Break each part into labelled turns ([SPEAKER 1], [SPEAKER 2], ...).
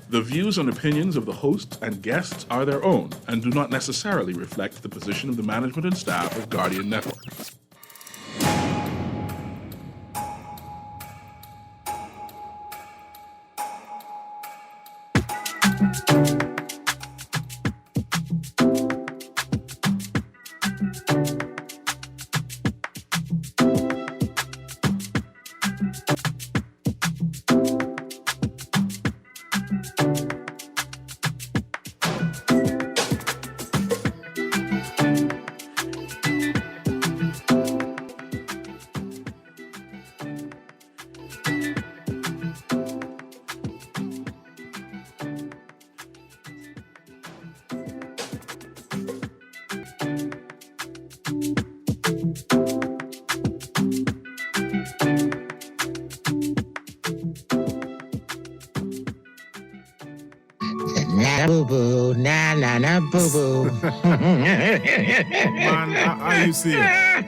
[SPEAKER 1] The views and opinions of the hosts and guests are their own and do not necessarily reflect the position of the management and staff of Guardian Network.
[SPEAKER 2] Na boo boo, na na na boo boo.
[SPEAKER 3] Man, how you see it?
[SPEAKER 2] I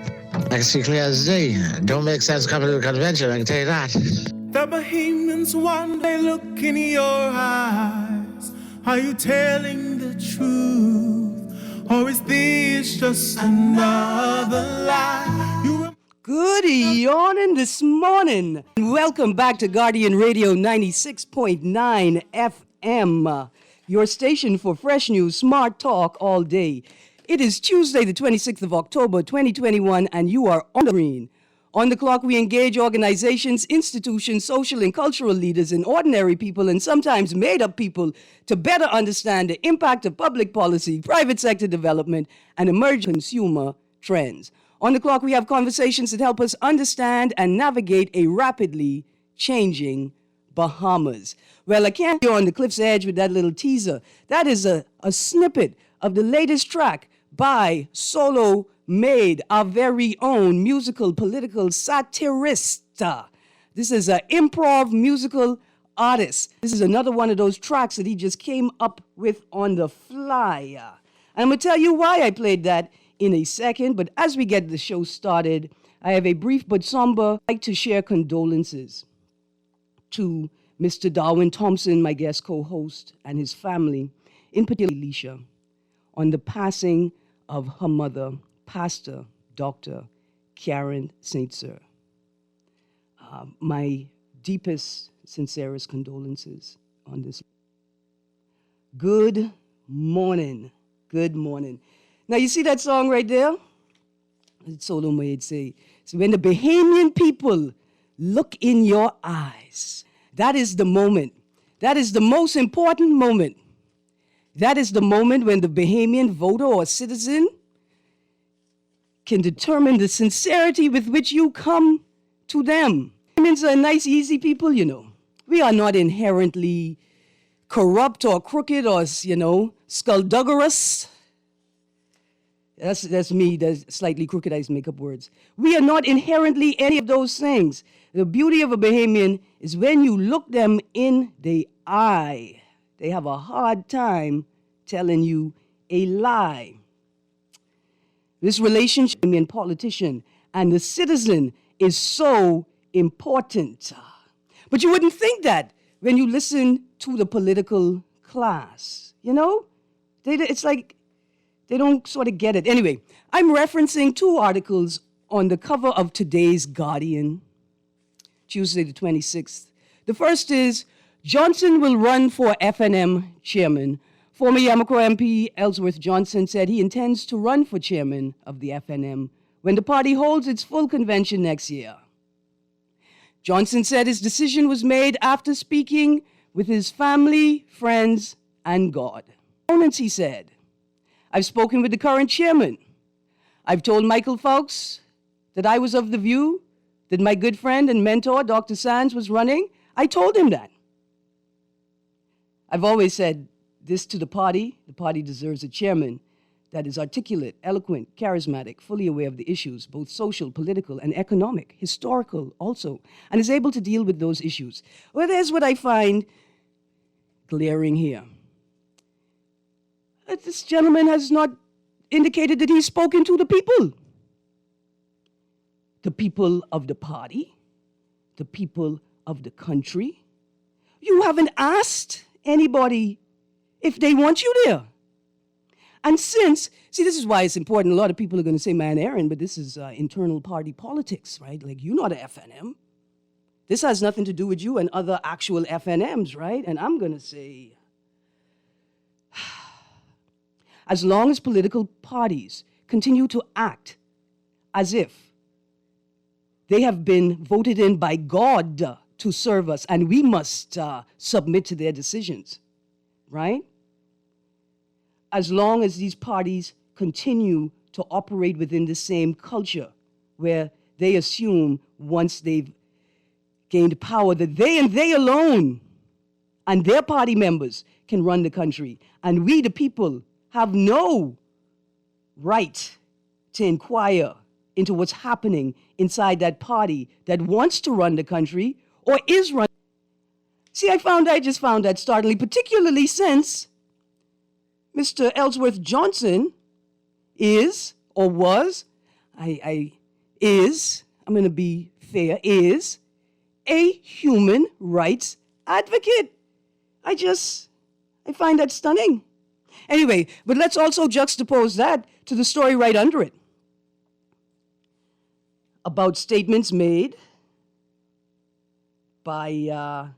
[SPEAKER 2] can see clear as day. Don't make sense coming to the convention, I can tell you that.
[SPEAKER 3] The Bohemians one day look in your eyes. Are you telling the truth? Or is this just another lie?
[SPEAKER 4] Good yawning this morning. Welcome back to Guardian Radio 96.9 FM, your station for fresh news, smart talk all day. It is Tuesday, the 26th of October, 2021, and you are on the Greene. On the clock, we engage organizations, institutions, social and cultural leaders, and ordinary people, and sometimes made-up people, to better understand the impact of public policy, private sector development, and emerging consumer trends. On the clock, we have conversations that help us understand and navigate a rapidly changing Bahamas. Well, I can't go on the cliff's edge with that little teaser. That is a snippet of the latest track by Solo Made, our very own musical, political satirist. This is an improv musical artist. This is another one of those tracks that he just came up with on the fly. And I'm going to tell you why I played that in a second, but as we get the show started, I have a brief but somber, I'd like to share condolences to Mr. Darwin Thompson, my guest co-host, and his family, in particular Alicia, on the passing of her mother, Pastor Dr. Karen St. Cyr. My deepest, sincerest condolences on this. Good morning. Good morning. Now, you see that song right there? It's Solo Made say, so when the Bahamian people look in your eyes, that is the moment. That is the most important moment. That is the moment when the Bahamian voter or citizen can determine the sincerity with which you come to them. Bahamians are nice, easy people, you know. We are not inherently corrupt or crooked or, skullduggerous. That's me, that's slightly crooked, I just make up words. We are not inherently any of those things. The beauty of a Bahamian is when you look them in the eye, they have a hard time telling you a lie. This relationship between politician and the citizen is so important. But you wouldn't think that when you listen to the political class, It's like they don't sort of get it. Anyway, I'm referencing two articles on the cover of today's Guardian, Tuesday the 26th. The first is, Johnson will run for FNM chairman. Former Yamoussoukro MP Ellsworth Johnson said he intends to run for chairman of the FNM when the party holds its full convention next year. Johnson said his decision was made after speaking with his family, friends, and God. Opponents, he said, I've spoken with the current chairman. I've told Michael Fawkes that I was of the view that my good friend and mentor, Dr. Sands, was running. I told him that. I've always said this to the party. The party deserves a chairman that is articulate, eloquent, charismatic, fully aware of the issues, both social, political, and economic, historical also, and is able to deal with those issues. Well, there's what I find glaring here. This gentleman has not indicated that he's spoken to the people. The people of the party, the people of the country. You haven't asked anybody if they want you there. And this is why it's important. A lot of people are going to say, man, Erin, but this is internal party politics, right? Like, you're not an FNM. This has nothing to do with you and other actual FNMs, right? And I'm going to say, as long as political parties continue to act as if they have been voted in by God to serve us, and we must submit to their decisions, right? As long as these parties continue to operate within the same culture where they assume once they've gained power that they and they alone and their party members can run the country, and we, the people, have no right to inquire into what's happening inside that party that wants to run the country or is running. See, I just found that startling, particularly since Mr. Ellsworth Johnson is, or was, I'm going to be fair, is a human rights advocate. I find that stunning. Anyway, but let's also juxtapose that to the story right under it about statements made by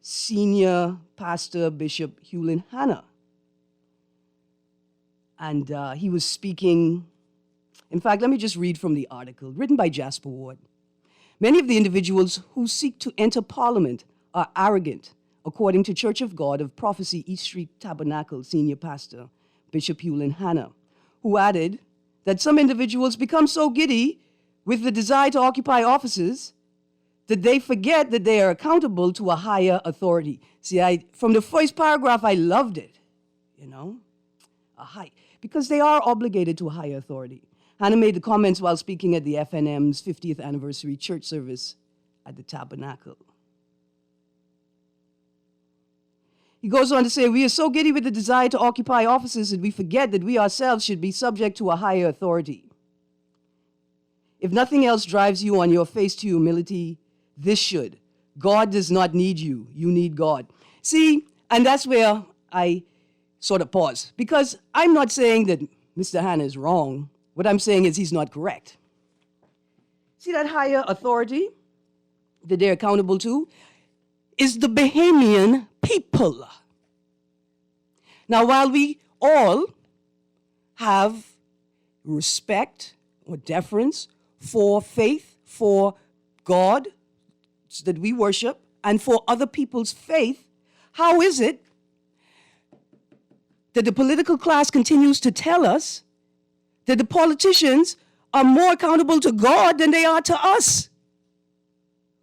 [SPEAKER 4] senior pastor Bishop Hewlin Hanna. And he was speaking, in fact, let me just read from the article, written by Jasper Ward. Many of the individuals who seek to enter Parliament are arrogant, according to Church of God of Prophecy East Street Tabernacle senior pastor Bishop Hewlin Hanna, who added that some individuals become so giddy with the desire to occupy offices that they forget that they are accountable to a higher authority. See, from the first paragraph, I loved it, because they are obligated to a higher authority. Hanna made the comments while speaking at the FNM's 50th anniversary church service at the Tabernacle. He goes on to say, we are so giddy with the desire to occupy offices that we forget that we ourselves should be subject to a higher authority. If nothing else drives you on your face to humility, this should. God does not need you. You need God. See, and that's where I sort of pause. Because I'm not saying that Mr. Hanna is wrong. What I'm saying is he's not correct. See, that higher authority that they're accountable to is the Bahamian people. Now, while we all have respect or deference for faith, for God that we worship, and for other people's faith, how is it that the political class continues to tell us that the politicians are more accountable to God than they are to us?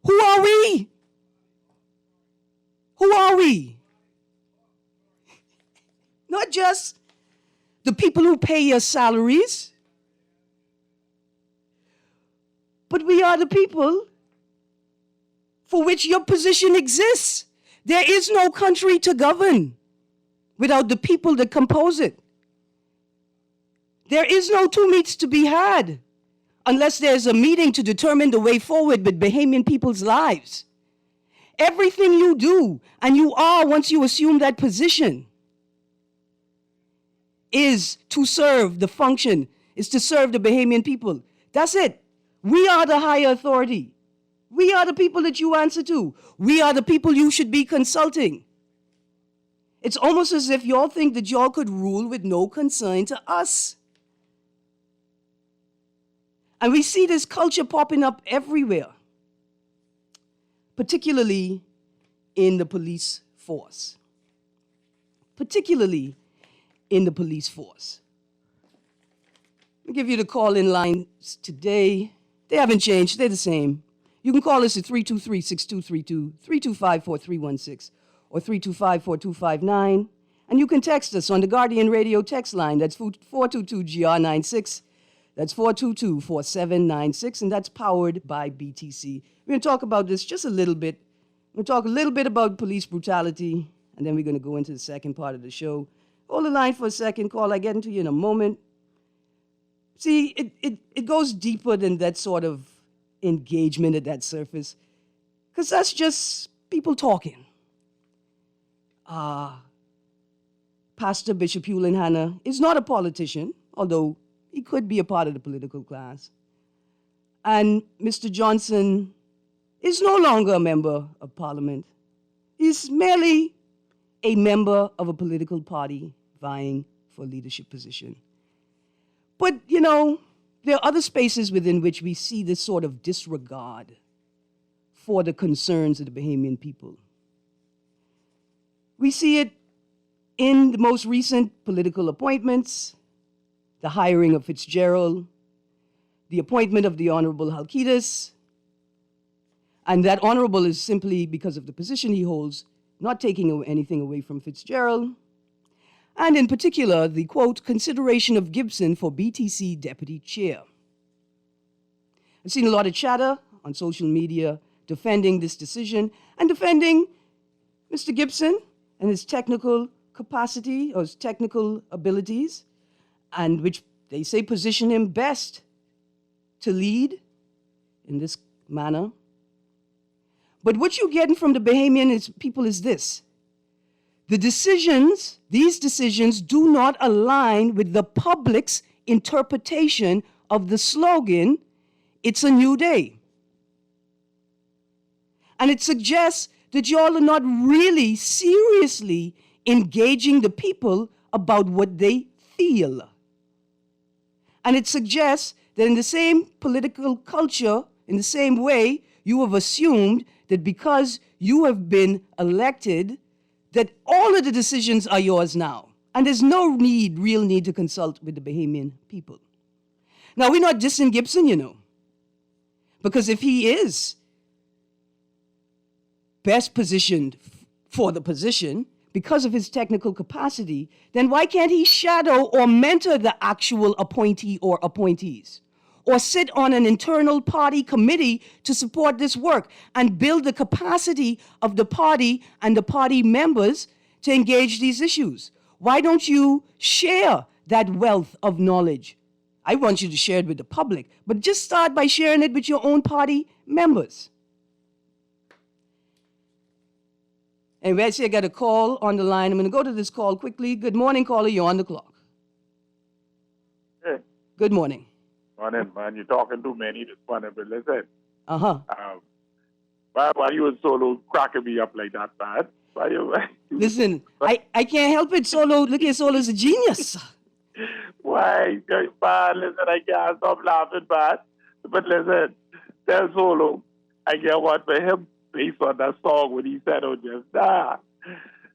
[SPEAKER 4] Who are we? Who are we? Not just the people who pay your salaries, but we are the people for which your position exists. There is no country to govern without the people that compose it. There is no two meets to be had unless there's a meeting to determine the way forward with Bahamian people's lives. Everything you do, and you are once you assume that position, is to serve the function, is to serve the Bahamian people. That's it. We are the higher authority. We are the people that you answer to. We are the people you should be consulting. It's almost as if y'all think that y'all could rule with no concern to us. And we see this culture popping up everywhere, particularly in the police force. Particularly in the police force. I'll give you the call-in lines today. They haven't changed. They're the same. You can call us at 323-6232, 325-4316, or 325-4259. And you can text us on the Guardian Radio text line. That's 422-GR96. That's 422-4796, and that's powered by BTC. We're going to talk about this just a little bit. We're going to talk a little bit about police brutality, and then we're going to go into the second part of the show. Hold the line for a second, call. I get into you in a moment. See, it goes deeper than that sort of engagement at that surface, because that's just people talking. Pastor Bishop Hewlin Hanna is not a politician, although he could be a part of the political class. And Mr. Johnson is no longer a member of Parliament. He's merely a member of a political party vying for a leadership position. But, you know, there are other spaces within which we see this sort of disregard for the concerns of the Bahamian people. We see it in the most recent political appointments, the hiring of Fitzgerald, the appointment of the Honorable Halkitis, and that honorable is simply because of the position he holds, not taking anything away from Fitzgerald, and in particular, the, quote, consideration of Gibson for BTC deputy chair. I've seen a lot of chatter on social media defending this decision and defending Mr. Gibson and his technical capacity or his technical abilities, and which they say position him best to lead in this manner. But what you're getting from the Bahamian people is this. These decisions do not align with the public's interpretation of the slogan, "It's a new day." And it suggests that y'all are not really seriously engaging the people about what they feel. And it suggests that in the same political culture, in the same way, you have assumed that because you have been elected, that all of the decisions are yours now. And there's no real need to consult with the Bahamian people. Now, we're not dissing Gibson, you know, because if he is best positioned for the position because of his technical capacity, then why can't he shadow or mentor the actual appointee or appointees? Or sit on an internal party committee to support this work and build the capacity of the party and the party members to engage these issues? Why don't you share that wealth of knowledge? I want you to share it with the public, but just start by sharing it with your own party members. Anyway, I see I got a call on the line. I'm going to go to this call quickly. Good morning, caller. You're on the clock.
[SPEAKER 5] Hey.
[SPEAKER 4] Good morning.
[SPEAKER 5] Morning, man. You're talking too many this morning, but listen.
[SPEAKER 4] Uh-huh.
[SPEAKER 5] Why you and Solo cracking me up like that, man? Why you?
[SPEAKER 4] Listen, I can't help it. Solo, look at Solo's a genius.
[SPEAKER 5] Why, man? Listen, I can't stop laughing, man. But listen, tell Solo, I get one for him based on that song when he said on just now.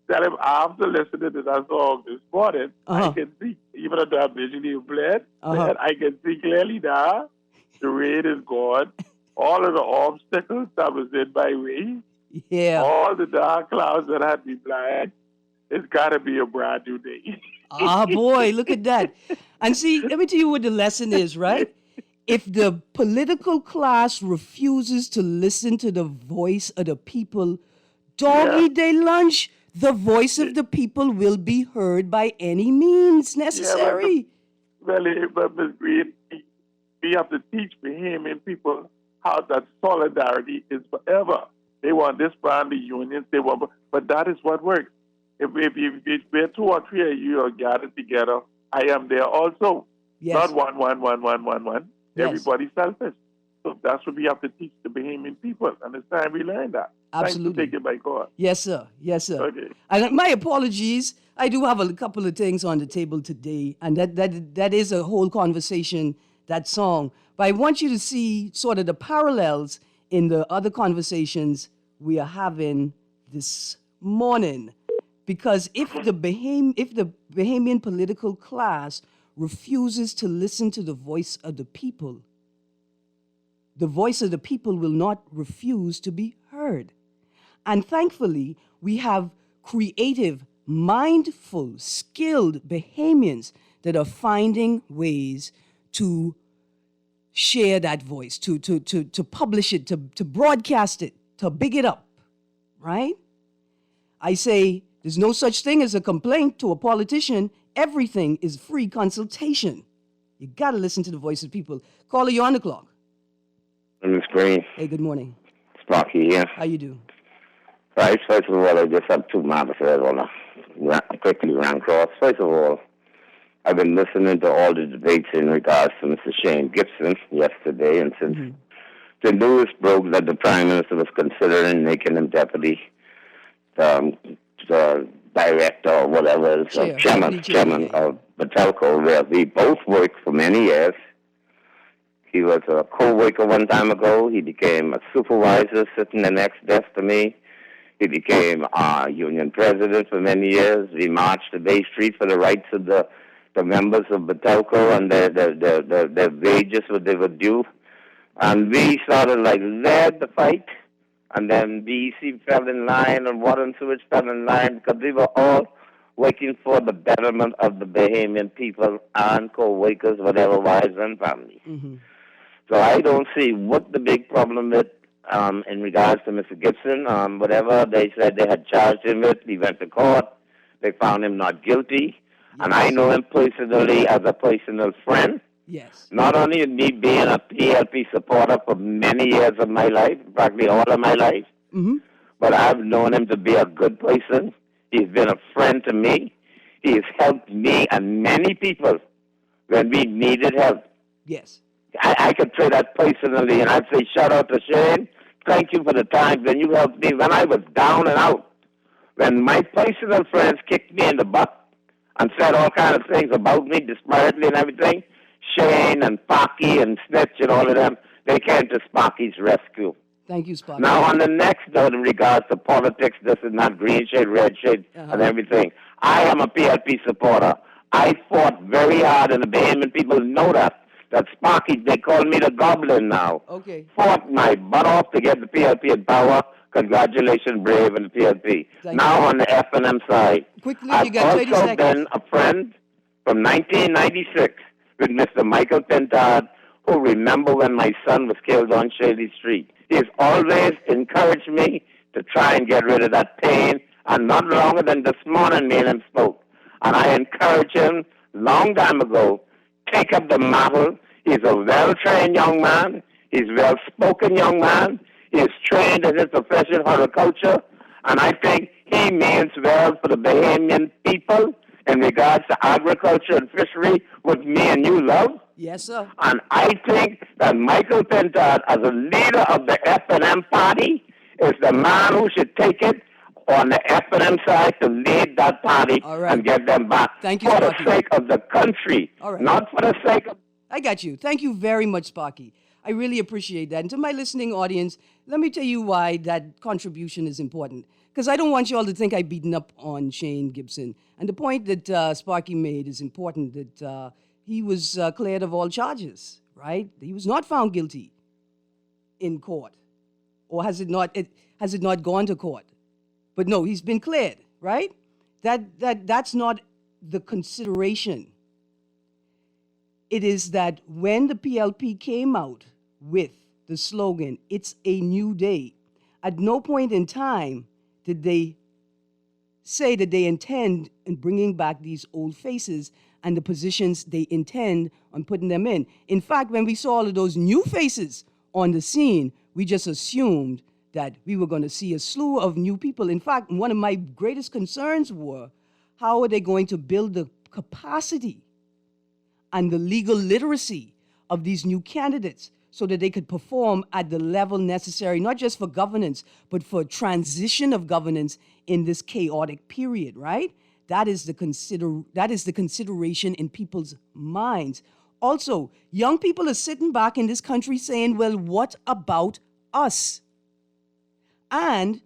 [SPEAKER 5] Tell him after listening to that song this morning, I can see, even though I'm visually impaired, I can see clearly now the rain is gone. All of the obstacles that was in my way, all the dark clouds that had me blind, it's got to be a brand new day.
[SPEAKER 4] Boy, look at that. And see, let me tell you what the lesson is, right? If the political class refuses to listen to the voice of the people, doggy day lunch, the voice of the people will be heard by any means necessary.
[SPEAKER 5] But Ms. Greene, we have to teach Bahamian people how that solidarity is forever. They want this brand of unions, but that is what works. If we're 2 or 3 of you are gathered together, I am there also.
[SPEAKER 4] Yes.
[SPEAKER 5] Not one.
[SPEAKER 4] Yes.
[SPEAKER 5] Everybody's selfish. So that's what we have to teach the Bahamian people, and it's time we learn that.
[SPEAKER 4] Absolutely.
[SPEAKER 5] Thanks for taking my call.
[SPEAKER 4] Yes, sir. Yes, sir.
[SPEAKER 5] Okay.
[SPEAKER 4] And my apologies. I do have a couple of things on the table today, and that is a whole conversation, that song. But I want you to see sort of the parallels in the other conversations we are having this morning. Because if the Bahamian political class refuses to listen to the voice of the people will not refuse to be heard. And thankfully, we have creative, mindful, skilled Bahamians that are finding ways to share that voice, to publish it, to broadcast it, to big it up, right? I say there's no such thing as a complaint to a politician. Everything is free consultation. You got to listen to the voice of people. Caller, you're on the clock.
[SPEAKER 6] Ms. Greene.
[SPEAKER 4] Hey, good morning.
[SPEAKER 6] Sparky here.
[SPEAKER 4] How you do?
[SPEAKER 6] Right, first of all, I just have two matters I want to quickly run across. First of all, I've been listening to all the debates in regards to Mr. Shane Gibson yesterday, and since the news broke that the Prime Minister was considering making him deputy the director or whatever, chairman of Batelco, where we both worked for many years. He was a co-worker one time ago. He became a supervisor sitting the next desk to me. He became our union president for many years. We marched to Bay Street for the rights of the members of Batelco and their wages, what they were due. And we started led the fight. And then BEC fell in line and Water and Sewage fell in line because we were all working for the betterment of the Bahamian people and co-workers, whatever, wives and families. So I don't see what the big problem is in regards to Mr. Gibson. Whatever they said they had charged him with, he went to court. They found him not guilty. Yes. And I know him personally as a personal friend.
[SPEAKER 4] Yes.
[SPEAKER 6] Not only me being a PLP supporter for many years of my life, practically all of my life, but I've known him to be a good person. He's been a friend to me. He has helped me and many people when we needed help.
[SPEAKER 4] Yes.
[SPEAKER 6] I could say that personally, and I'd say shout out to Shane. Thank you for the times when you helped me when I was down and out. When my personal friends kicked me in the butt and said all kinds of things about me, disparately and everything, Shane and Sparky and Snitch and all of them, they came to Sparky's rescue.
[SPEAKER 4] Thank you, Sparky.
[SPEAKER 6] Now, on the next note in regards to politics, this is not green shade, red shade, and everything. I am a PLP supporter. I fought very hard, and the Bahamian people know that Sparky, they call me the Goblin now.
[SPEAKER 4] Okay.
[SPEAKER 6] Fought my butt off to get the PLP in power. Congratulations, Brave and the PLP. Now on the F&M side,
[SPEAKER 4] quickly,
[SPEAKER 6] I've
[SPEAKER 4] you got 30
[SPEAKER 6] also
[SPEAKER 4] seconds.
[SPEAKER 6] been a friend from 1996 with Mr. Michael Pintard, who remember when my son was killed on Shady Street. He has always encouraged me to try and get rid of that pain, and not longer than this morning me and him spoke. And I encouraged him long time ago, take up the mantle. He's a well-trained young man. He's a well-spoken young man. He is trained in his profession, horticulture, and I think he means well for the Bahamian people in regards to agriculture and fishery, what me and you love.
[SPEAKER 4] Yes, sir.
[SPEAKER 6] And I think that Michael Pintard, as a leader of the F&M party, is the man who should take it on the F&M side to lead that party and get them back.
[SPEAKER 4] Thank you,
[SPEAKER 6] for
[SPEAKER 4] Sparky.
[SPEAKER 6] the sake of the country, not for the sake of...
[SPEAKER 4] I got you. Thank you very much, Sparky. I really appreciate that. And to my listening audience, let me tell you why that contribution is important. Because I don't want you all to think I've beaten up on Shane Gibson. And the point that Sparky made is important, that he was cleared of all charges, right? He was not found guilty in court. Or has it not gone to court? But no, he's been cleared, right? That's not the consideration. It is that when the PLP came out with the slogan, "It's a new day," at no point in time did they say that they intend in bringing back these old faces and the positions they intend on putting them in. In fact, when we saw all of those new faces on the scene, we just assumed that we were going to see a slew of new people. In fact, one of my greatest concerns were, how are they going to build the capacity and the legal literacy of these new candidates so that they could perform at the level necessary, not just for governance, but for transition of governance in this chaotic period, right? That is the consideration in people's minds. Also, young people are sitting back in this country saying, well, what about us? And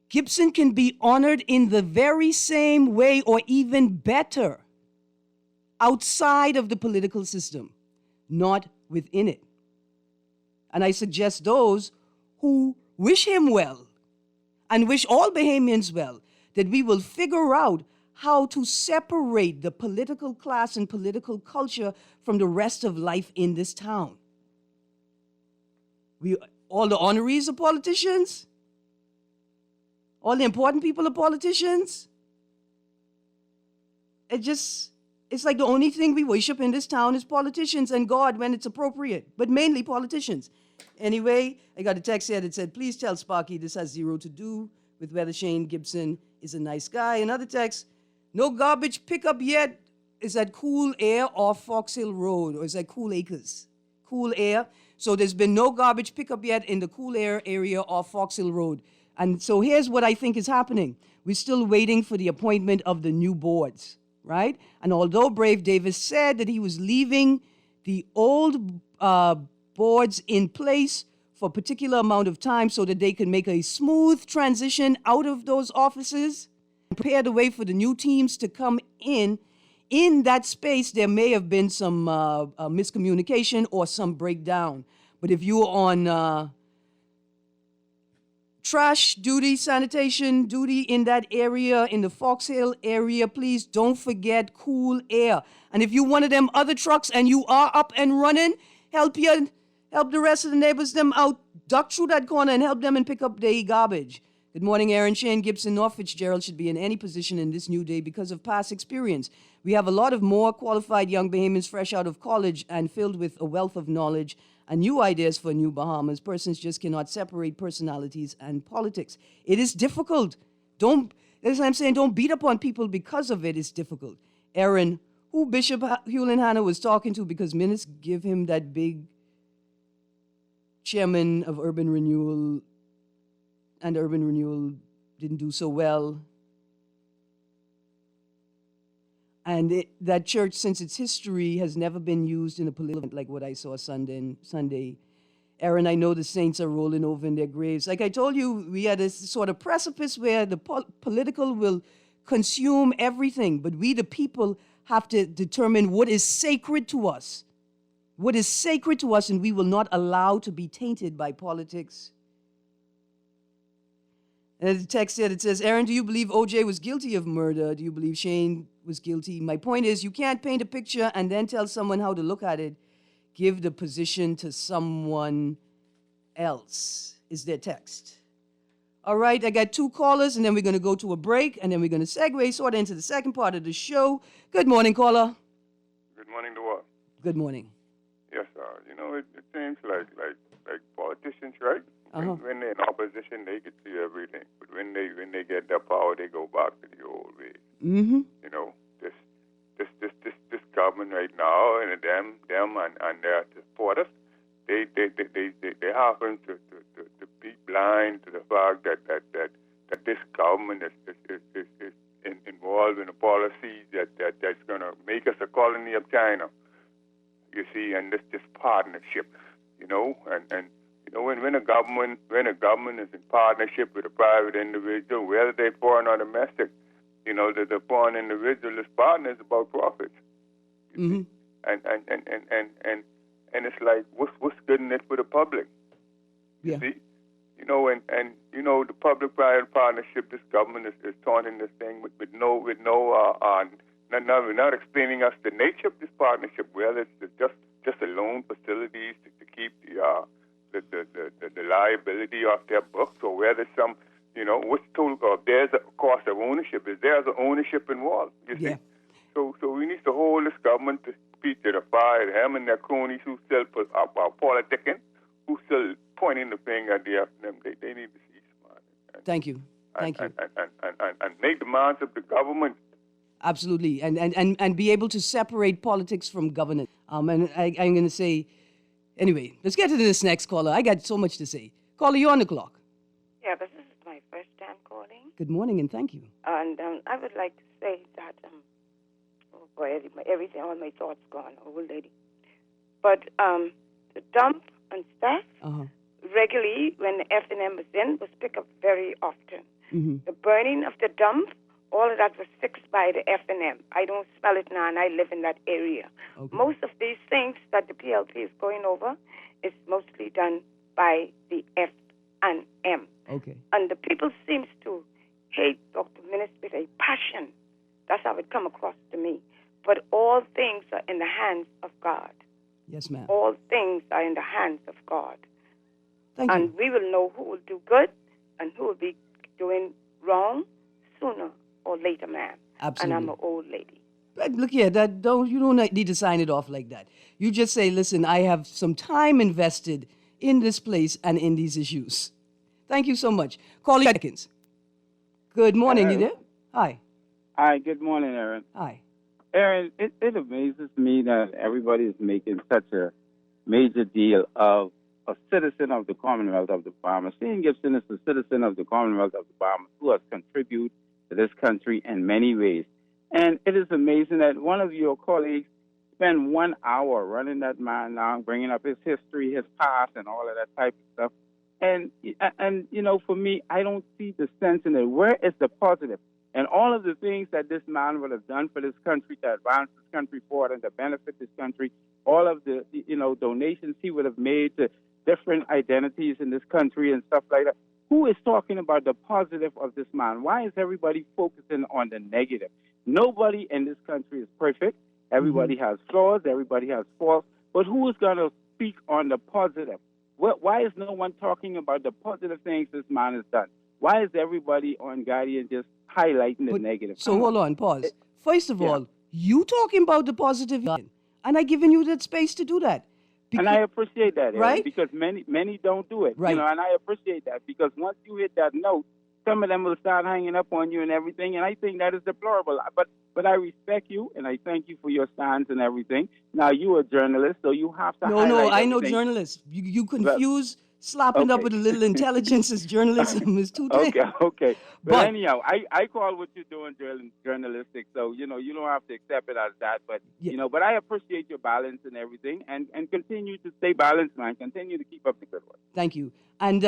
[SPEAKER 4] Gibson can be honored in the very same way or even better outside of the political system, not within it. And I suggest those who wish him well and wish all Bahamians well, that we will figure out how to separate the political class and political culture from the rest of life in this town. All the honorees are politicians. All the important people are politicians. It's like the only thing we worship in this town is politicians and God when it's appropriate, but mainly politicians. Anyway, I got a text here that said, please tell Sparky this has zero to do with whether Shane Gibson is a nice guy. Another text, no garbage pickup yet. Is that Cool Air or Fox Hill Road? Or is that Cool Acres? Cool Air. So there's been no garbage pickup yet in the Cool Air area or Fox Hill Road. And so here's what I think is happening. We're still waiting for the appointment of the new boards, right? And although Brave Davis said that he was leaving the old boards in place for a particular amount of time so that they can make a smooth transition out of those offices and prepare the way for the new teams to come in that space, there may have been some miscommunication or some breakdown. But if you're on trash duty, sanitation duty in that area, in the Fox Hill area, please don't forget Cool Air. And if you're one of them other trucks and you are up and running, help the rest of the neighbors them out, duck through that corner and help them and pick up their garbage. Good morning, Erin. Shane Gibson nor Fitzgerald should be in any position in this new day because of past experience. We have a lot of more qualified young Bahamians fresh out of college and filled with a wealth of knowledge and new ideas for new Bahamas. Persons just cannot separate personalities and politics. It is difficult. That's what I'm saying. Don't beat up on people because of it. It's difficult. Erin, who Bishop Hewlin Hanna was talking to because minutes give him that big chairman of Urban Renewal, and Urban Renewal didn't do so well. And that church, since its history, has never been used in a political event like what I saw Sunday. Erin, I know the saints are rolling over in their graves. Like I told you, we had a sort of precipice where the political will consume everything, but we, the people, have to determine what is sacred to us. What is sacred to us, and we will not allow to be tainted by politics. And there's a text here that says, Erin, do you believe O.J. was guilty of murder? Do you believe Shane was guilty? My point is, you can't paint a picture and then tell someone how to look at it. Give the position to someone else, is their text. All right, I got two callers, and then we're going to go to a break, and then we're going to segue sort of into the second part of the show. Good morning, caller.
[SPEAKER 7] Good morning to what?
[SPEAKER 4] Good morning.
[SPEAKER 7] Yes, it seems like politicians, right?
[SPEAKER 4] Uh-huh.
[SPEAKER 7] When they're in opposition, they can see everything. But when they get their power, they go back to the old ways.
[SPEAKER 4] Mm-hmm.
[SPEAKER 7] This government right now, and them and their supporters, they happen to be blind to the fact that this government is involved in a policy that's going to make us a colony of China. You see, and this partnership, and when a government is in partnership with a private individual, whether they're foreign or domestic, the foreign individual is partners about profits.
[SPEAKER 4] Mm-hmm.
[SPEAKER 7] And it's like, what's good in it for the public? You
[SPEAKER 4] Yeah.
[SPEAKER 7] see, the public-private partnership. This government is taunting this thing with not explaining us the nature of this partnership. Whether it's just a loan facilities to keep the liability off their books, or whether some, what's total, there's a cost of ownership. Is there's an ownership involved? You see, so we need to hold this government to feet to the fire. Them and their cronies who still are politicking, who still pointing the finger at them. They need to see smart.
[SPEAKER 4] Thank you.
[SPEAKER 7] And make demands of the government.
[SPEAKER 4] Absolutely, and be able to separate politics from governance. And I'm going to say, anyway, let's get to this next caller. I got so much to say. Caller, you're on the clock.
[SPEAKER 8] Yeah, this is my first time calling.
[SPEAKER 4] Good morning, and thank you.
[SPEAKER 8] And I would like to say that, everything, all my thoughts gone, old lady. But the dump and stuff, regularly, when the F&M was picked up very often.
[SPEAKER 4] Mm-hmm.
[SPEAKER 8] The burning of the dump, all of that was fixed by the F&M. I don't smell it now, and I live in that area.
[SPEAKER 4] Okay.
[SPEAKER 8] Most of these things that the PLP is going over is mostly done by the F&M.
[SPEAKER 4] Okay.
[SPEAKER 8] And the people seems to hate Dr. Minnis with a passion. That's how it come across to me. But all things are in the hands of God.
[SPEAKER 4] Yes, ma'am.
[SPEAKER 8] All things are in the hands of God.
[SPEAKER 4] Thank
[SPEAKER 8] And
[SPEAKER 4] you.
[SPEAKER 8] we will know who will do good and who will be doing wrong sooner or later, ma'am.
[SPEAKER 4] Absolutely.
[SPEAKER 8] And I'm an old lady.
[SPEAKER 4] But look here, you don't need to sign it off like that. You just say, listen, I have some time invested in this place and in these issues. Thank you so much. Call seconds. Good morning, you there? Hi.
[SPEAKER 9] Hi, good morning, Erin.
[SPEAKER 4] Hi.
[SPEAKER 9] Erin, it amazes me that everybody is making such a major deal of a citizen of the Commonwealth of the Bahamas. Shane Gibson is a citizen of the Commonwealth of the Bahamas who has contributed to this country in many ways. And it is amazing that one of your colleagues spent 1 hour running that man down, bringing up his history, his past, and all of that type of stuff. And you know, for me, I don't see the sense in it. Where is the positive? And all of the things that this man would have done for this country to advance this country forward and to benefit this country, all of the, you know, donations he would have made to different identities in this country and stuff like that. Who is talking about the positive of this man? Why is everybody focusing on the negative? Nobody in this country is perfect. Everybody has flaws. Everybody has faults. But who is going to speak on the positive? Why is no one talking about the positive things this man has done? Why is everybody on Guardian just highlighting the negative?
[SPEAKER 4] So hold on, pause. First of all, you talking about the positive, and I giving you that space to do that.
[SPEAKER 9] And I appreciate that, Erin,
[SPEAKER 4] right?
[SPEAKER 9] Because many don't do it.
[SPEAKER 4] Right.
[SPEAKER 9] You know, and I appreciate that because once you hit that note, some of them will start hanging up on you and everything, and I think that is deplorable. But I respect you, and I thank you for your stance and everything. Now, you're a journalist, so you have to highlight
[SPEAKER 4] No, I
[SPEAKER 9] everything.
[SPEAKER 4] know journalists. You confuse slapping up with a little intelligence as journalism is two things.
[SPEAKER 9] Okay. But anyhow, I call what you're doing journalistic, so, you know, you don't have to accept it as that. But, you know, but I appreciate your balance and everything, and continue to stay balanced, man. Continue to keep up the good work.
[SPEAKER 4] Thank you. And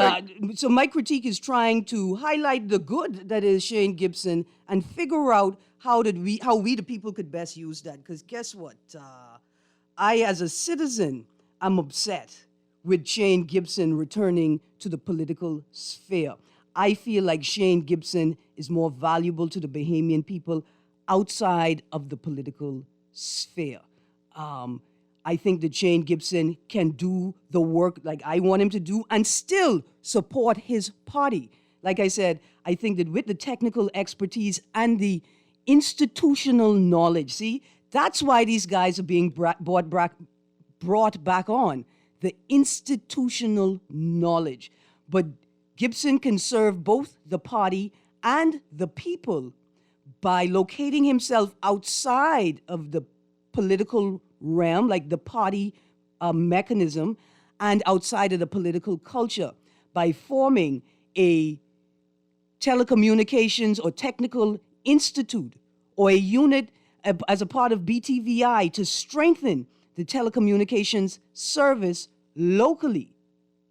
[SPEAKER 4] so my critique is trying to highlight the good that is Shane Gibson and figure out how we the people could best use that. Because guess what? I, as a citizen, am upset with Shane Gibson returning to the political sphere. I feel like Shane Gibson is more valuable to the Bahamian people outside of the political sphere. I think that Shane Gibson can do the work like I want him to do and still support his party. Like I said, I think that with the technical expertise and the institutional knowledge, see, that's why these guys are being brought back on. The institutional knowledge. But Gibson can serve both the party and the people by locating himself outside of the political realm, like the party mechanism, and outside of the political culture by forming a telecommunications or technical institute or a unit as a part of BTVI to strengthen the telecommunications service locally,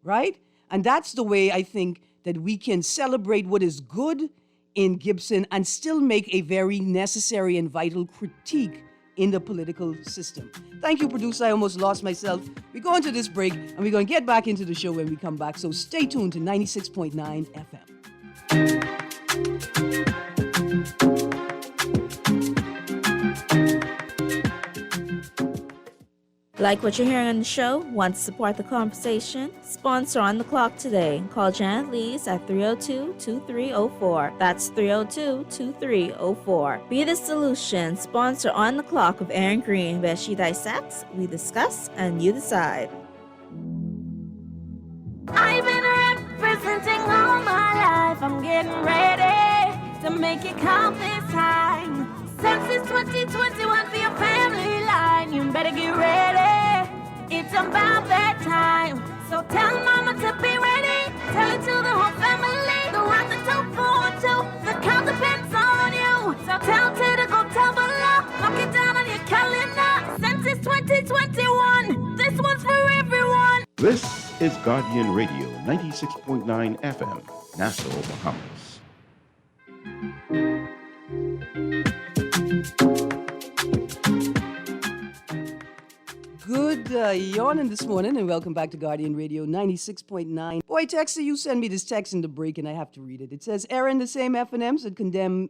[SPEAKER 4] right? And that's the way I think that we can celebrate what is good in Gibson and still make a very necessary and vital critique in the political system. Thank you, producer. I almost lost myself. We're going to this break, and we're going to get back into the show when we come back. So stay tuned to 96.9 FM.
[SPEAKER 10] Like what you're hearing on the show? Want to support the conversation? Sponsor On the Clock today. Call Janet Lees at 302-2304. That's 302-2304. Be the solution. Sponsor On the Clock of Erin Greene, where she dissects, we discuss, and you decide.
[SPEAKER 11] I've been representing all my life. I'm getting ready to make it count this time. Since it's 2021 for your family line, you better get ready. It's about that time. So tell mama to be ready. Tell it to the whole family. The rock the top forward too. The count depends on you. So tell Ted to go tell below. Lock it down on your calendar. Since it's 2021, this one's for everyone.
[SPEAKER 12] This is Guardian Radio 96.9 FM, Nassau, Bahamas.
[SPEAKER 4] Good yawning this morning, and welcome back to Guardian Radio 96.9. Boy, Texter, you send me this text in the break, and I have to read it. It says, Erin, the same F&Ms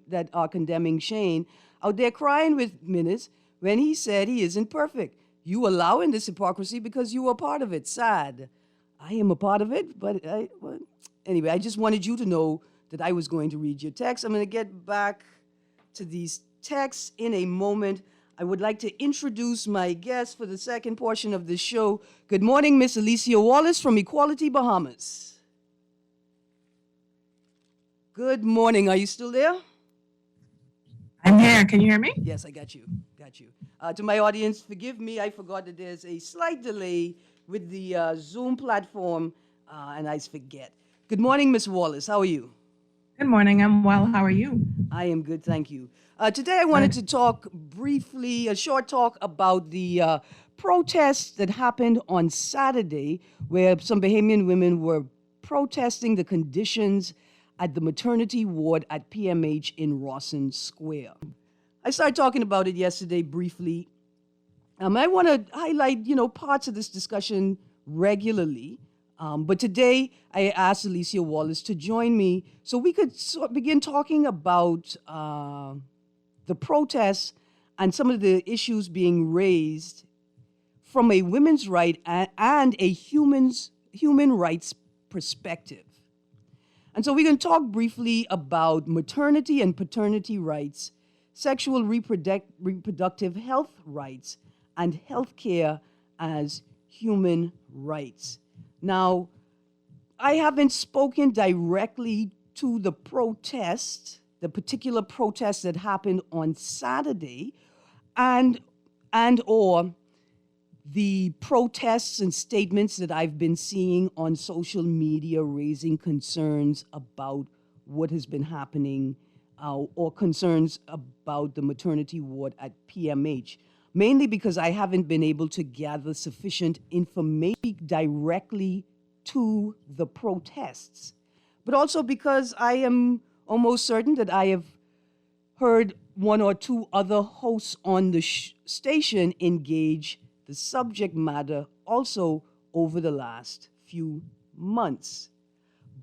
[SPEAKER 4] that are condemning Shane out there crying with Minutes when he said he isn't perfect. You allowing this hypocrisy because you were part of it. Sad. I am a part of it, but anyway, I just wanted you to know that I was going to read your text. I'm going to get back to these texts in a moment. I would like to introduce my guest for the second portion of the show. Good morning, Miss Alicia Wallace from Equality Bahamas. Good morning. Are you still there?
[SPEAKER 13] I'm here. Can you hear me?
[SPEAKER 4] Yes, I got you. To my audience, forgive me. I forgot that there's a slight delay with the Zoom platform, and I forget. Good morning, Miss Wallace. How are you?
[SPEAKER 13] Good morning. I'm well. How are you?
[SPEAKER 4] I am good, thank you. Today I wanted to talk briefly, a short talk about the protests that happened on Saturday, where some Bahamian women were protesting the conditions at the maternity ward at PMH in Rawson Square. I started talking about it yesterday briefly. I want to highlight, parts of this discussion regularly. But today, I asked Alicia Wallace to join me so we could begin talking about the protests and some of the issues being raised from a women's right and a human rights perspective. And so we're going to talk briefly about maternity and paternity rights, sexual reproductive health rights, and health care as human rights. Now, I haven't spoken directly to the protest, the particular protest that happened on Saturday, and or the protests and statements that I've been seeing on social media raising concerns about what has been happening or concerns about the maternity ward at PMH. Mainly because I haven't been able to gather sufficient information directly to the protests, but also because I am almost certain that I have heard one or two other hosts on the station engage the subject matter also over the last few months.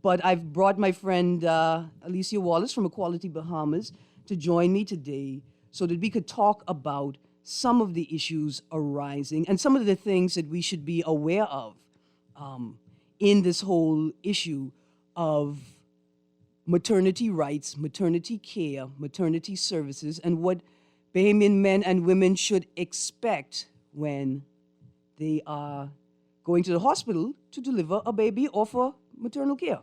[SPEAKER 4] But I've brought my friend Alicia Wallace from Equality Bahamas to join me today so that we could talk about some of the issues arising and some of the things that we should be aware of in this whole issue of maternity rights, maternity care, maternity services, and what Bahamian men and women should expect when they are going to the hospital to deliver a baby or for maternal care.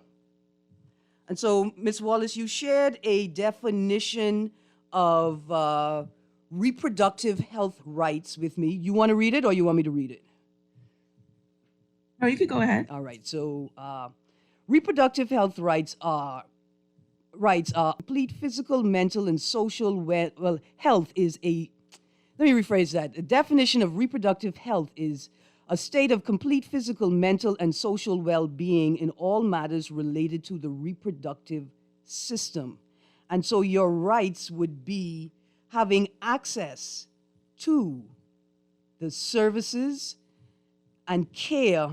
[SPEAKER 4] And so, Ms. Wallace, you shared a definition of reproductive health rights with me. You want to read it or you want me to read it?
[SPEAKER 13] No, you could go ahead.
[SPEAKER 4] All right. So reproductive health rights are complete physical, mental, and social health is a, let me rephrase that. The definition of reproductive health is a state of complete physical, mental, and social well-being in all matters related to the reproductive system. And so your rights would be having access to the services and care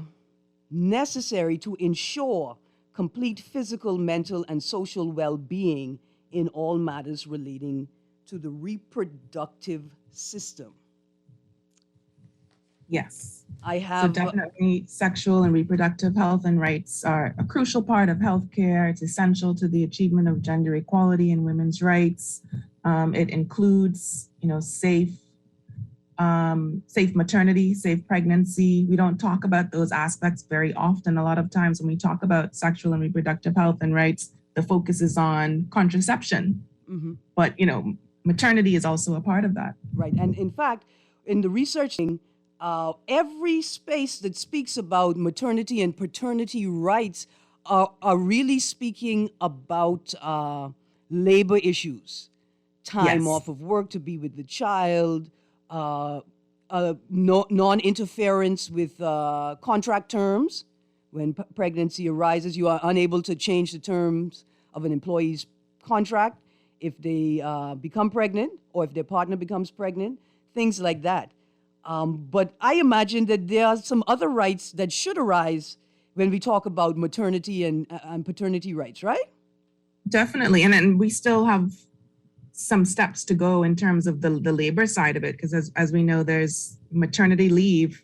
[SPEAKER 4] necessary to ensure complete physical, mental, and social well-being in all matters relating to the reproductive system.
[SPEAKER 13] Yes.
[SPEAKER 4] I have.
[SPEAKER 13] So definitely sexual and reproductive health and rights are a crucial part of healthcare. It's essential to the achievement of gender equality and women's rights. It includes, safe maternity, safe pregnancy. We don't talk about those aspects very often. A lot of times when we talk about sexual and reproductive health and rights, the focus is on contraception. Mm-hmm. But, maternity is also a part of that.
[SPEAKER 4] Right. And in fact, in the researching, every space that speaks about maternity and paternity rights are really speaking about labor issues, time off of work to be with the child, non-interference with contract terms. When pregnancy arises, you are unable to change the terms of an employee's contract if they become pregnant or if their partner becomes pregnant, things like that. But I imagine that there are some other rights that should arise when we talk about maternity and paternity rights, right?
[SPEAKER 13] Definitely. And we still have some steps to go in terms of the labor side of it, because as we know, there's maternity leave,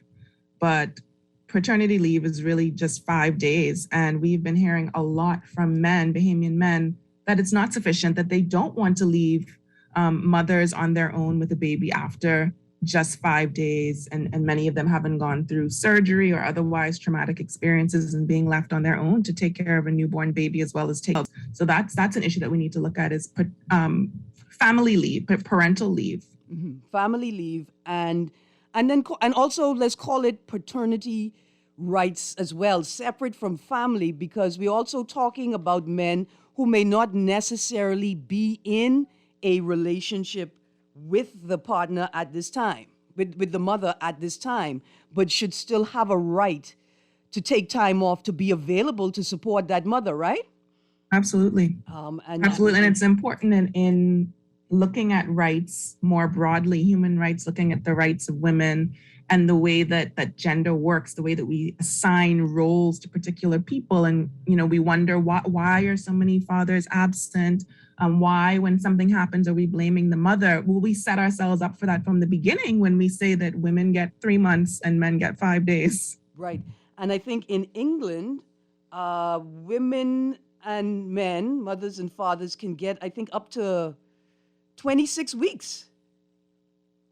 [SPEAKER 13] but paternity leave is really just 5 days. And we've been hearing a lot from men, Bahamian men, that it's not sufficient, that they don't want to leave mothers on their own with a baby after just 5 days, and many of them haven't gone through surgery or otherwise traumatic experiences and being left on their own to take care of a newborn baby as well as take. So that's an issue that we need to look at is family leave, parental leave.
[SPEAKER 4] Family leave, and also let's call it paternity rights as well, separate from family, because we're also talking about men who may not necessarily be in a relationship with the partner at this time, with the mother at this time, but should still have a right to take time off to be available to support that mother, right?
[SPEAKER 13] Absolutely. Absolutely. And it's important in looking at rights more broadly, human rights, looking at the rights of women and the way that gender works, the way that we assign roles to particular people. And, we wonder why are so many fathers absent? Why, when something happens, are we blaming the mother? Will we set ourselves up for that from the beginning when we say that women get 3 months and men get 5 days?
[SPEAKER 4] Right. And I think in England, women and men, mothers and fathers, can get, I think, up to 26 weeks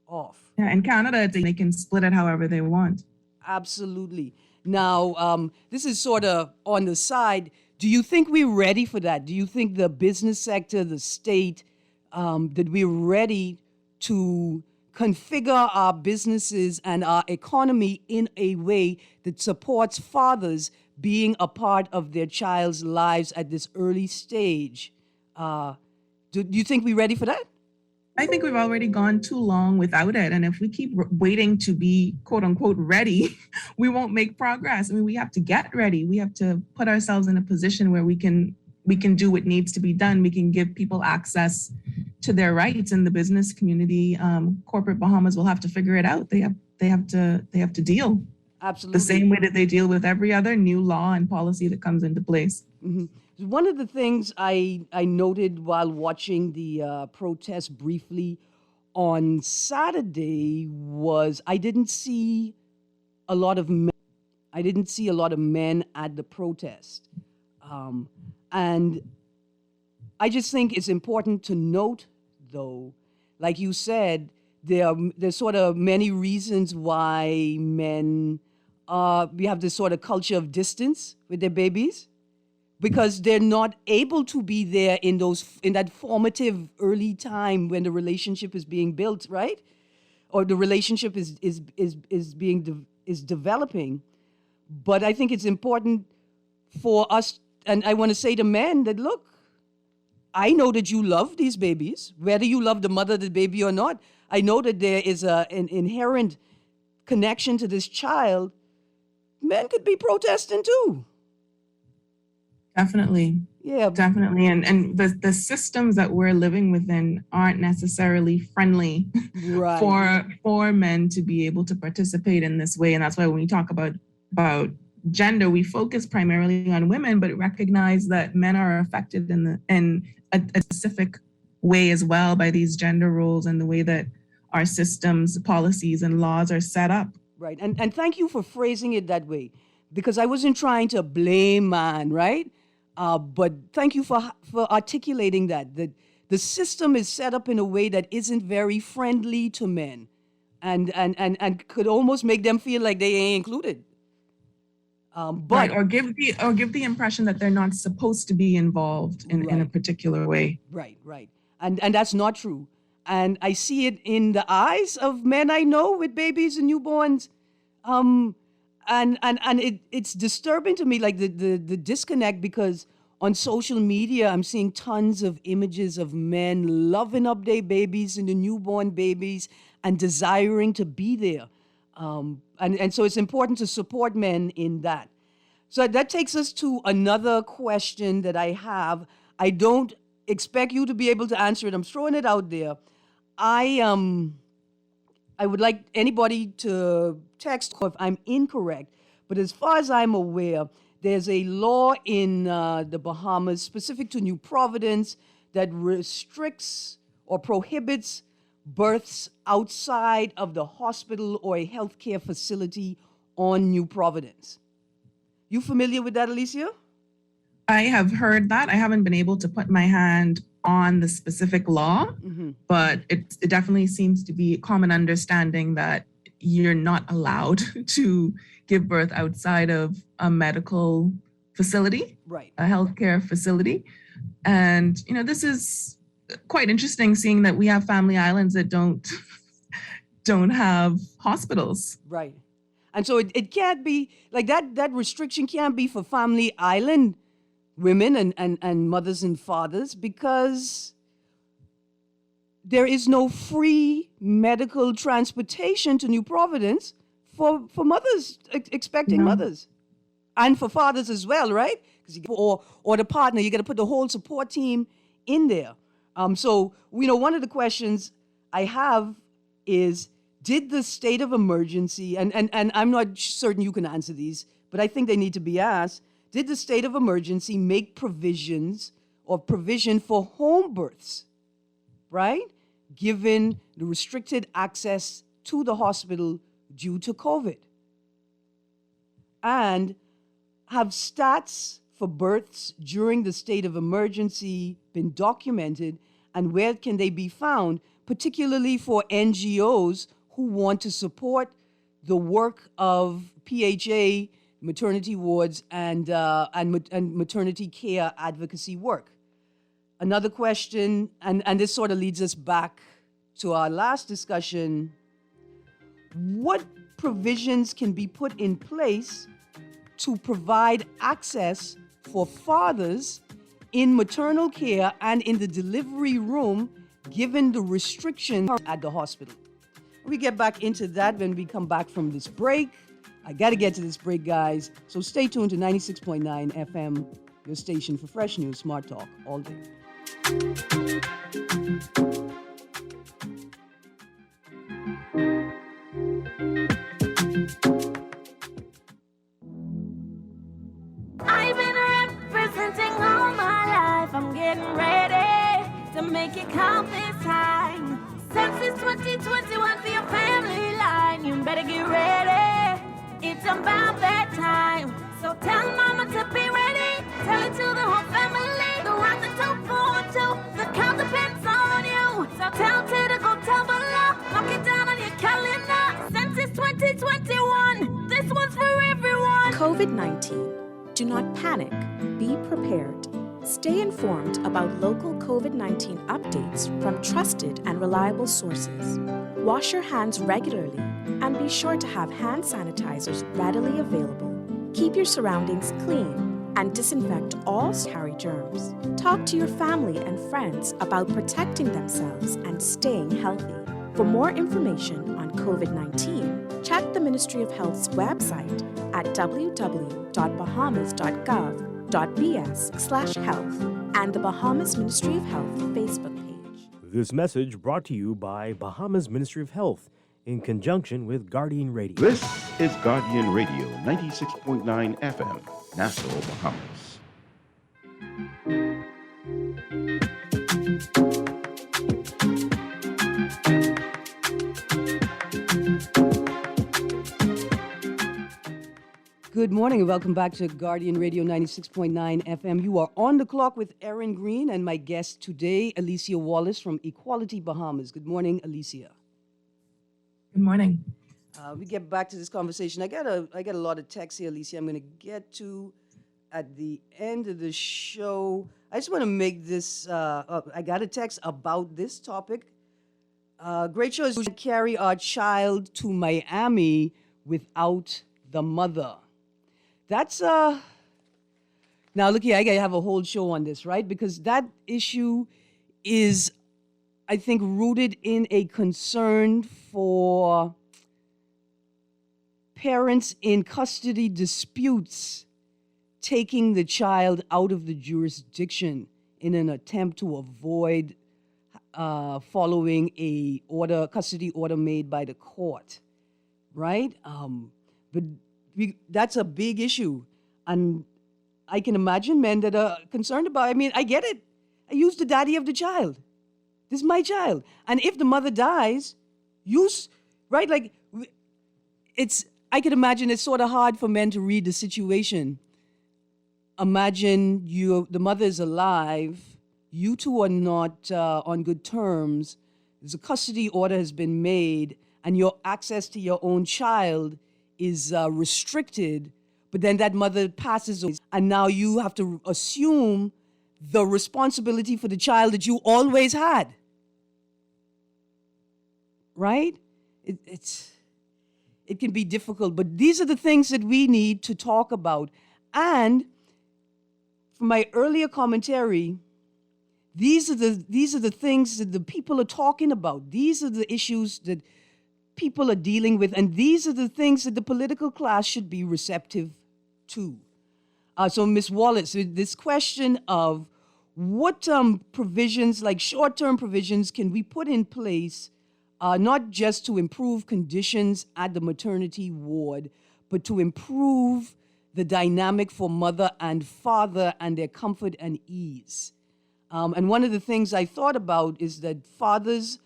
[SPEAKER 4] off.
[SPEAKER 13] Yeah, in Canada, they can split it however they want.
[SPEAKER 4] Absolutely. Now, this is sort of on the side. Do you think we're ready for that? Do you think the business sector, the state, that we're ready to configure our businesses and our economy in a way that supports fathers being a part of their child's lives at this early stage? Do you think we're ready for that?
[SPEAKER 13] I think we've already gone too long without it. And if we keep waiting to be quote unquote ready, we won't make progress. I mean, we have to get ready. We have to put ourselves in a position where we can do what needs to be done. We can give people access to their rights in the business community. Corporate Bahamas will have to figure it out. They have to deal.
[SPEAKER 4] Absolutely.
[SPEAKER 13] The same way that they deal with every other new law and policy that comes into place.
[SPEAKER 4] Mm-hmm. One of the things I noted while watching the protest briefly on Saturday was I didn't see a lot of men. I didn't see a lot of men at the protest. And I just think it's important to note, though, like you said, there's sort of many reasons why men, we have this sort of culture of distance with their babies, because they're not able to be there in that formative early time when the relationship is being built, right? Or the relationship is developing. But I think it's important for us, and I want to say to men that, look, I know that you love these babies, whether you love the mother of the baby or not. I know that there is an inherent connection to this child. Men could be protesting too.
[SPEAKER 13] Definitely.
[SPEAKER 4] Yeah.
[SPEAKER 13] Definitely. And the systems that we're living within aren't necessarily friendly
[SPEAKER 4] right.
[SPEAKER 13] for men to be able to participate in this way. And that's why when we talk about gender, we focus primarily on women, but recognize that men are affected in a specific way as well by these gender roles and the way that our systems, policies, and laws are set up.
[SPEAKER 4] Right. And thank you for phrasing it that way, because I wasn't trying to blame man, right? But thank you for articulating that the system is set up in a way that isn't very friendly to men, and could almost make them feel like they ain't included. But
[SPEAKER 13] or give the impression that they're not supposed to be involved in a particular way.
[SPEAKER 4] Right. And that's not true. And I see it in the eyes of men I know with babies and newborns. And it's disturbing to me, like the disconnect, because on social media, I'm seeing tons of images of men loving up their babies and the newborn babies and desiring to be there. And so it's important to support men in that. So that takes us to another question that I have. I don't expect you to be able to answer it. I'm throwing it out there. I would like anybody to text if I'm incorrect, but as far as I'm aware, there's a law in the Bahamas specific to New Providence that restricts or prohibits births outside of the hospital or a healthcare facility on New Providence. You familiar with that, Alicia?
[SPEAKER 13] I have heard that. I haven't been able to put my hand on the specific law, but it definitely seems to be a common understanding that you're not allowed to give birth outside of a medical facility,
[SPEAKER 4] right?
[SPEAKER 13] A healthcare facility. And, this is quite interesting, seeing that we have family islands that don't have hospitals.
[SPEAKER 4] Right. And so it can't be like that restriction can't be for family island women and mothers and fathers, because there is no free medical transportation to New Providence for mothers, expecting mothers, and for fathers as well, right? Or the partner, you got to put the whole support team in there. So one of the questions I have is, did the state of emergency, and I'm not certain you can answer these, but I think they need to be asked, did the state of emergency make provision for home births, right? Given the restricted access to the hospital due to COVID? And have stats for births during the state of emergency been documented, and where can they be found, particularly for NGOs who want to support the work of PHA, maternity wards, and maternity care advocacy work? Another question, and this sort of leads us back to our last discussion, what provisions can be put in place to provide access for fathers in maternal care and in the delivery room, given the restrictions at the hospital? We get back into that when we come back from this break. I got to get to this break, guys. So stay tuned to 96.9 FM, your station for fresh news, smart talk, all day.
[SPEAKER 11] I've been representing all my life. I'm getting ready to make it count this time. Census 2021 for your family line. You better get ready. It's about that time. So tell mama to be ready. Tell it to the whole family. The rock the top forward too. The count depends on you. So tell to go tell below. Lock it down on your calendar. Census 2021. This one's for everyone.
[SPEAKER 14] COVID-19. Do not panic. Be prepared. Stay informed about local COVID-19 updates from trusted and reliable sources. Wash your hands regularly and be sure to have hand sanitizers readily available. Keep your surroundings clean and disinfect all carry germs. Talk to your family and friends about protecting themselves and staying healthy. For more information on COVID-19, check the Ministry of Health's website at www.bahamas.gov.bs/health and the Bahamas Ministry of Health Facebook page.
[SPEAKER 15] This message brought to you by Bahamas Ministry of Health in conjunction with Guardian Radio.
[SPEAKER 12] This is Guardian Radio 96.9 FM, Nassau, Bahamas.
[SPEAKER 4] Good morning and welcome back to Guardian Radio 96.9 FM. You are on the clock with Erin Greene and my guest today, Alicia Wallace from Equality Bahamas. Good morning, Alicia.
[SPEAKER 13] Good morning.
[SPEAKER 4] We get back to this conversation. I got a lot of texts here, Alicia. I'm going to get to at the end of the show. I just want to make this. I got a text about this topic. Great show is we carry our child to Miami without the mother. That's now look here, I gotta have a whole show on this, right? Because that issue is, I think, rooted in a concern for parents in custody disputes taking the child out of the jurisdiction in an attempt to avoid following a custody order made by the court, right? But that's a big issue. And I can imagine men that are concerned about, I mean, I get it. I use the daddy of the child. This is my child. And if the mother dies, right? Like, I can imagine it's sort of hard for men to read the situation. Imagine the mother is alive, you two are not on good terms, there's a custody order has been made, and your access to your own child is restricted, but then that mother passes away, and now you have to assume the responsibility for the child that you always had. Right? It can be difficult, but these are the things that we need to talk about. And from my earlier commentary, these are the things that the people are talking about. These are the issues that people are dealing with, and these are the things that the political class should be receptive to. So, Ms. Wallace, this question of what provisions, like short-term provisions, can we put in place, not just to improve conditions at the maternity ward, but to improve the dynamic for mother and father and their comfort and ease. And one of the things I thought about is that fathers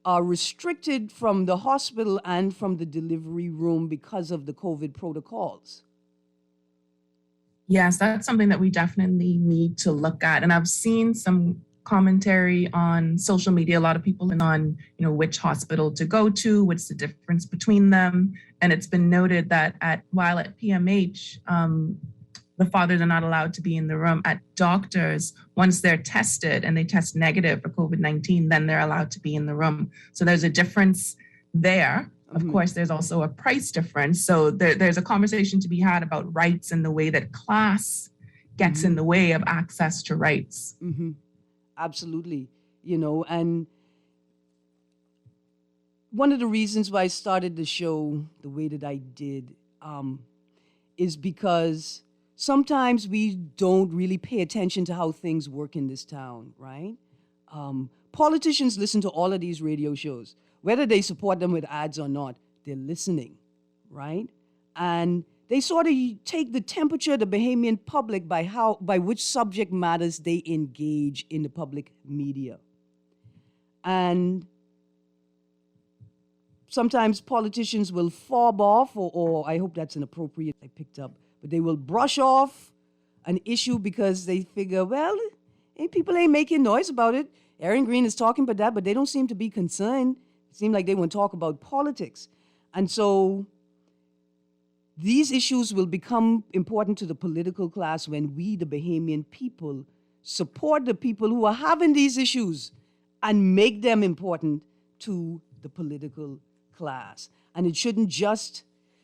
[SPEAKER 4] are restricted from the hospital and from the delivery room because of the COVID protocols.
[SPEAKER 13] Yes, that's something that we definitely need to look at. And I've seen some commentary on social media, a lot of people on, which hospital to go to, what's the difference between them. And it's been noted that while at PMH, the fathers are not allowed to be in the room. At doctors, once they're tested and they test negative for COVID-19, then they're allowed to be in the room. So there's a difference there. Of course, there's also a price difference. So there's a conversation to be had about rights and the way that class gets in the way of access to rights.
[SPEAKER 4] Absolutely. And one of the reasons why I started the show the way that I did is because sometimes we don't really pay attention to how things work in this town, right? Politicians listen to all of these radio shows. Whether they support them with ads or not, they're listening, right? And they sort of take the temperature of the Bahamian public by which subject matters they engage in the public media. And sometimes politicians will fob off, or I hope that's inappropriate, I picked up, but they will brush off an issue because they figure, well, people ain't making noise about it. Erin Greene is talking about that, but they don't seem to be concerned. It seems like they want to talk about politics. And so these issues will become important to the political class when we, the Bahamian people, support the people who are having these issues and make them important to the political class. And it shouldn't just,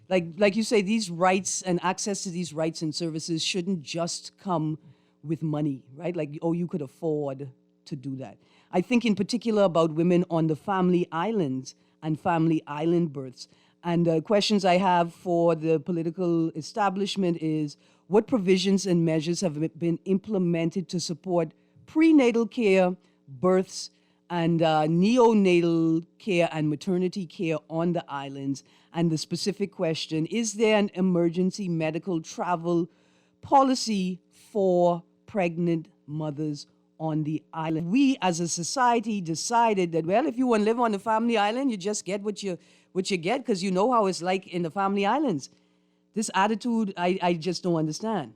[SPEAKER 4] like you say, these rights and access to these rights and services shouldn't just come with money, right? Like, oh, you could afford to do that. I think in particular about women on the family islands and family island births. And the questions I have for the political establishment is, what provisions and measures have been implemented to support prenatal care, births, and neonatal care and maternity care on the islands? And the specific question, is there an emergency medical travel policy for pregnant mothers on the island? We as a society decided that, well, if you want to live on the family island, you just get what you get because you know how it's like in the family islands. This attitude, I just don't understand.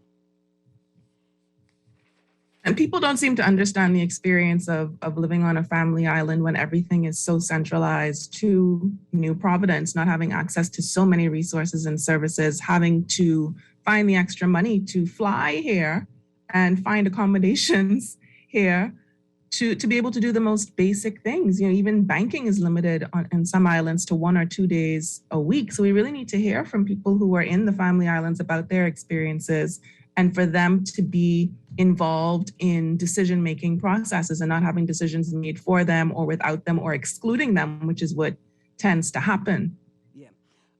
[SPEAKER 13] And people don't seem to understand the experience of living on a family island when everything is so centralized to New Providence, not having access to so many resources and services, having to find the extra money to fly here and find accommodations here to be able to do the most basic things. Even banking is limited in some islands to 1 or 2 days a week. So we really need to hear from people who are in the family islands about their experiences, and for them to be involved in decision-making processes and not having decisions made for them or without them or excluding them, which is what tends to happen.
[SPEAKER 4] Yeah.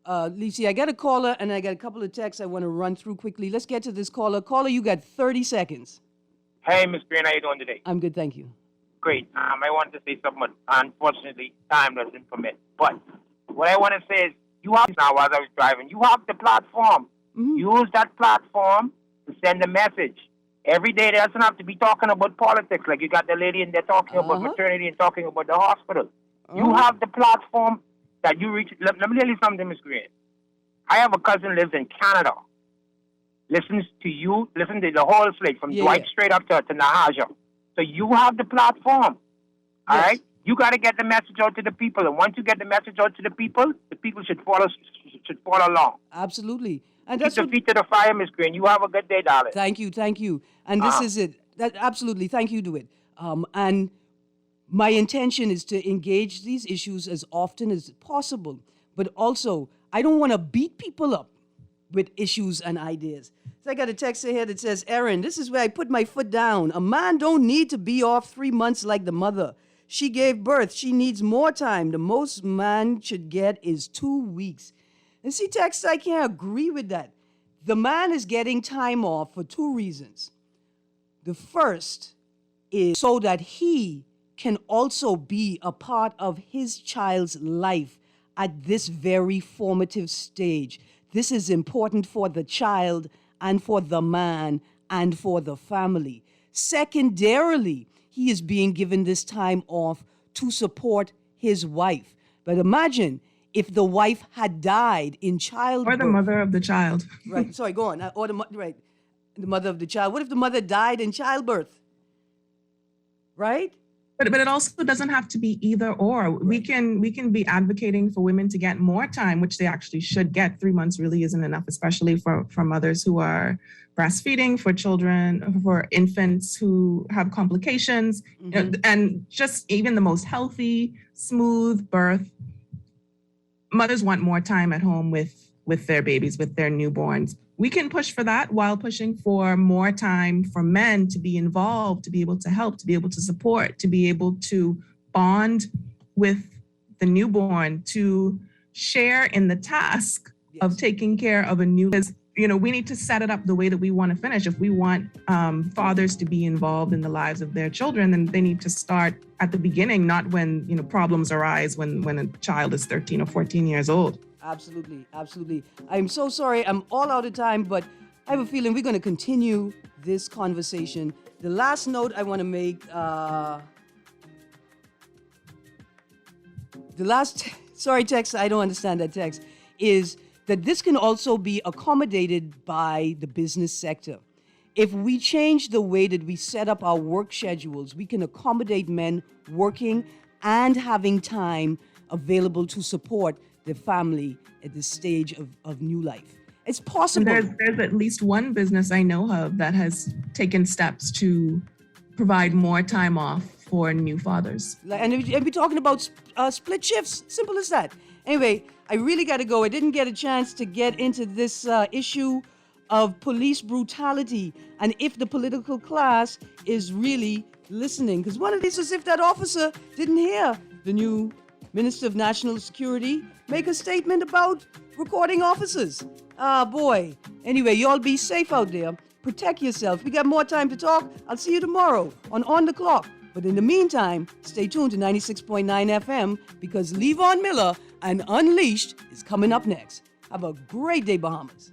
[SPEAKER 4] Lisi, I got a caller and I got a couple of texts I want to run through quickly. Let's get to this caller. Caller, you got 30 seconds.
[SPEAKER 16] Hey, Ms. Greene, how you doing today?
[SPEAKER 4] I'm good, thank you.
[SPEAKER 16] Great. I wanted to say something, but unfortunately, time doesn't permit. But what I want to say is, you have now, as I was driving, you have the platform. Use that platform to send a message. Every day, there doesn't have to be talking about politics. Like you got the lady in there talking about maternity and talking about the hospital. You have the platform that you reach. Let me tell you something, Ms. Greene. I have a cousin lives in Canada. Listens to you, listen to the whole slate from Dwight straight up to Nahaja. So you have the platform. All right? You got to get the message out to the people. And once you get the message out to the people should follow along.
[SPEAKER 4] Absolutely. And
[SPEAKER 16] Keep the feet to the fire, Miss Greene. You have a good day, darling.
[SPEAKER 4] Thank you. And this is it. Absolutely. Thank you, DeWitt. And my intention is to engage these issues as often as possible. But also, I don't want to beat people up with issues and ideas. So I got a text here that says, Erin, this is where I put my foot down. A man don't need to be off 3 months like the mother. She gave birth. She needs more time. The most man should get is 2 weeks. And see, text, I can't agree with that. The man is getting time off for 2 reasons. The first is so that he can also be a part of his child's life at this very formative stage. This is important for the child and for the man and for the family. Secondarily, he is being given this time off to support his wife. But imagine if the wife had died in childbirth.
[SPEAKER 13] Or the mother of the child.
[SPEAKER 4] Right, sorry, go on. The mother of the child. What if the mother died in childbirth? Right?
[SPEAKER 13] But it also doesn't have to be either or. Right. We can be advocating for women to get more time, which they actually should get. 3 months really isn't enough, especially for mothers who are breastfeeding, for children, for infants who have complications, and just even the most healthy, smooth birth. Mothers want more time at home with their babies, with their newborns. We can push for that while pushing for more time for men to be involved, to be able to help, to be able to support, to be able to bond with the newborn, to share in the task of taking care of a new. We need to set it up the way that we want to finish. If we want fathers to be involved in the lives of their children, then they need to start at the beginning, not when problems arise when a child is 13 or 14 years old.
[SPEAKER 4] Absolutely. I'm so sorry. I'm all out of time, but I have a feeling we're going to continue this conversation. The last note I want to make, text, I don't understand that text, is that this can also be accommodated by the business sector. If we change the way that we set up our work schedules, we can accommodate men working and having time available to support the family at this stage of new life. It's possible.
[SPEAKER 13] And there's at least one business I know of that has taken steps to provide more time off for new fathers.
[SPEAKER 4] And we're talking about split shifts, simple as that. Anyway, I really got to go. I didn't get a chance to get into this issue of police brutality and if the political class is really listening. Because one of these is if that officer didn't hear the new Minister of National Security make a statement about recording officers. Boy. Anyway, y'all be safe out there. Protect yourself. We got more time to talk. I'll see you tomorrow on the Clock. But in the meantime, stay tuned to 96.9 FM because Levon Miller and Unleashed is coming up next. Have a great day, Bahamas.